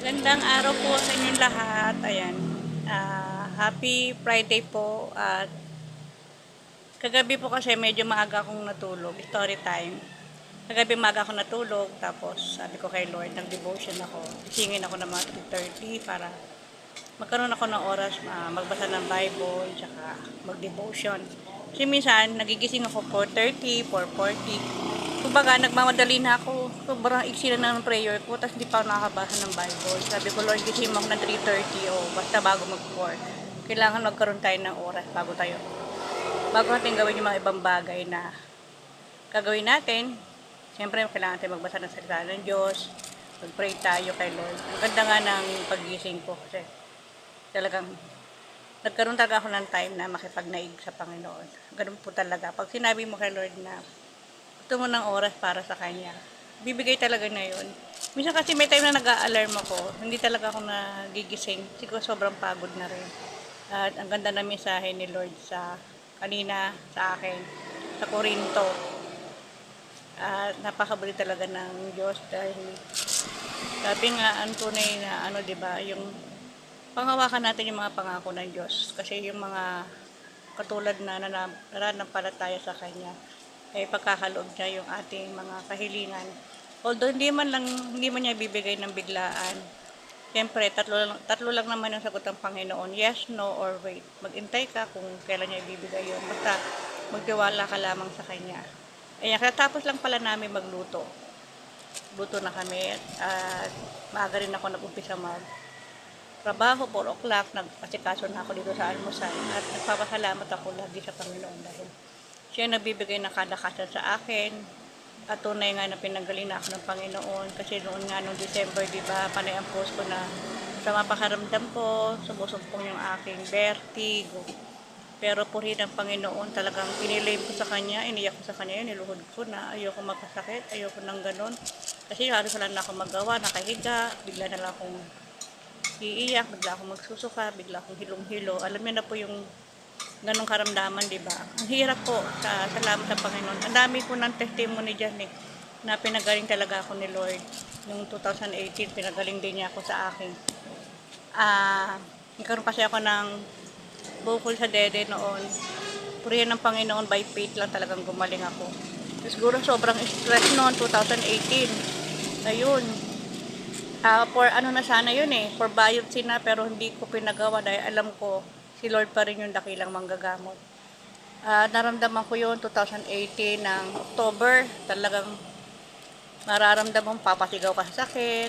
Magandang araw po sa inyong lahat. Ayan. Happy Friday po. At kagabi po kasi medyo maaga akong natulog. Story time. Kagabi maaga akong natulog. Tapos sabi ko kay Lord, nag-devotion ako. Isingin ako ng mga 3:30 para magkaroon ako ng oras magbasa ng Bible, tsaka mag-devotion. Kasi minsan, nagigising ako 4:30, 4:40. Kumbaga, nagmamadali na ako. Sobrang iksi na ng prayer ko, tapos hindi pa ako nakakabasa ng Bible. Sabi ko, Lord, gising mo ako ng 3:30 o basta bago mag-4. Kailangan magkaroon tayo ng oras bago natin gawin yung mga ibang bagay na gagawin natin. Siyempre, kailangan natin magbasa ng salita ng Diyos. Mag-pray tayo kay Lord. Ang ganda nga ng pagising ko kasi talagang nagkaroon talaga ako ng time na makipagnaig sa Panginoon. Ganun po talaga. Pag sinabi mo kay Lord na gusto mo ng oras para sa Kanya, bibigay talaga na yun. Minsan kasi may time na nag-a-alarm ako, hindi talaga ako nagigising. Siguro sobrang pagod na rin. At ang ganda na mensahe ni Lord kanina sa akin, sa Korinto. At napakabuli talaga ng Diyos dahil sabi nga, ang tunay na diba, yung panghawakan natin yung mga pangako ng Diyos. Kasi yung mga katulad na nananampalataya sa Kanya, ay pagkakaloob niya yung ating mga kahilingan. Although hindi man niya bibigay ng biglaan. Siyempre, tatlo lang naman yung sagot ng Panginoon. Yes, no, or wait. Mag-intay ka kung kailan niya ibibigay yun. Basta magtiwala ka lamang sa Kanya. Ayan, katapos lang pala namin magluto. Luto na kami at maaga rin ako nag-umpisa trabaho, 4 o'clock, nagpasikaso na ako dito sa almusal at nagpapasalamat ako lagi sa Panginoon dahil siya nagbibigay ng kalakasan sa akin at tunay nga na pinanggaling na ako ng Panginoon kasi noon nga noong December, di ba, panay ang post ko na sa mapakaramdam ko, sumusumpong yung aking vertigo. Pero purihin ng Panginoon, talagang pinilame ko sa Kanya, iniyak ko sa Kanya yun, niluhod ko na ayoko magkasakit, ayoko nang ganun. Kasi halos wala na akong magawa, nakahiga, bigla na lang akong iiyak, bigla akong magsusuka, bigla akong hilong-hilo. Alam niyo na po yung ganong karamdaman, di ba? Ang hirap po, salamat sa Panginoon. Ang dami po ng testimony dyan na pinagaling talaga ako ni Lord. Noong 2018, pinagaling din niya ako sa akin. Nagkaroon kasi ako ng bukol sa dede noon. Purihan ng Panginoon, by faith lang talagang gumaling ako. Siguro sobrang stress noon, 2018. Ayun. For ano na sana yun for biopsy na, pero hindi ko pinagawa dahil alam ko si Lord pa rin yung dakilang manggagamot. Naramdaman ko yun 2018 ng October, talagang mararamdaman papasigaw ka sa sakit,